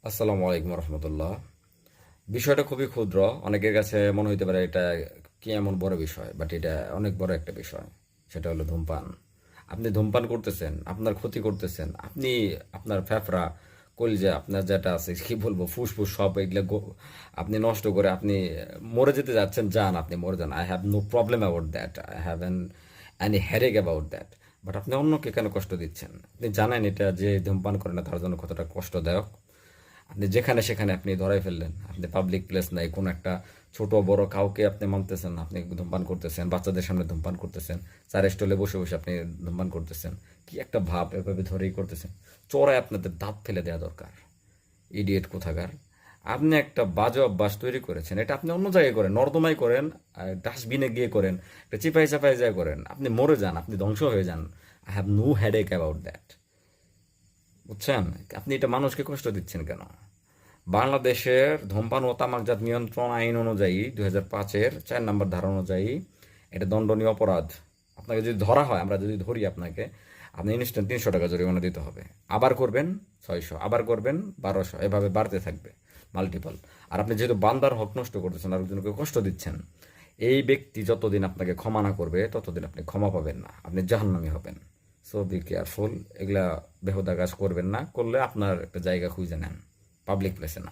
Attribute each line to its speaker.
Speaker 1: আসসালামু আলাইকুম রহমতুল্লাহ। বিষয়টা খুবই ক্ষুদ্র, অনেকের কাছে মনে হইতে পারে এটা কি এমন বড় বিষয়, বাট এটা অনেক বড় একটা বিষয়। সেটা হলো ধূমপান। আপনি ধূমপান করতেছেন, আপনার ক্ষতি করতেছেন। আপনি আপনার ফ্যাফড়া, কলিজা, আপনার যেটা আছে কি বলবো, ফুসফুস সব এগুলো আপনি নষ্ট করে আপনি মরে যেতে যাচ্ছেন। যান, আপনি মরে যান। I have no problem about that, I have any headache about that. But আপনি অন্যকে কেন কষ্ট দিচ্ছেন? আপনি জানেন এটা যে ধূমপান করে না তার জন্য কতটা কষ্টদায়ক। আপনি যেখানে সেখানে আপনি ধরাই ফেললেন। আপনি পাবলিক প্লেস নাই, কোনো একটা ছোট বড় কাউকে আপনি মানতেছেন না, আপনি ধূমপান করতেছেন, বাচ্চাদের সামনে ধূমপান করতেছেন, চায়ের স্টলে বসে বসে আপনি ধূমপান করতেছেন। কি একটা ভাব, এভাবে ধরেই করতেছেন। চোরায় আপনাদের দাঁত ফেলে দেওয়া দরকার। ইডিয়েট কোথাকার। আপনি একটা বাজে অভ্যাস তৈরি করেছেন, এটা আপনি অন্য জায়গায় করেন, নর্দমায় করেন, ডাস্টবিনে গিয়ে করেন, একটা চিপাই চাপাই যায় করেন, আপনি মরে যান, আপনি ধ্বংস হয়ে যান। I have no headache about that. বুঝছেন? আপনি এটা মানুষকে কষ্ট দিচ্ছেন কেন? বাংলাদেশের ধূমপান ও তামাকজাত নিয়ন্ত্রণ আইন অনুযায়ী 2005-এর 4 নম্বর ধারা অনুযায়ী এটা দণ্ডনীয় অপরাধ। আপনাকে যদি ধরা হয়, আমরা যদি ধরি আপনাকে, আপনি ইনস্ট্যান্ট 300 টাকা জরিমানা দিতে হবে। আবার করবেন 600, আবার করবেন 1200, এভাবে বাড়তে থাকবে মাল্টিপল। আর আপনি যেহেতু বান্দার হক নষ্ট করতেছেন, আরেকজনকে কষ্ট দিচ্ছেন, এই ব্যক্তি যতদিন আপনাকে ক্ষমা না করবে ততদিন আপনি ক্ষমা পাবেন না, আপনি জাহান্নামী হবেন। সো বি কেয়ারফুল, এগুলা বেহুদা কাজ করবেন না, করলে আপনার একটা জায়গা খুঁজে নেন, পাবলিক প্লেসে না।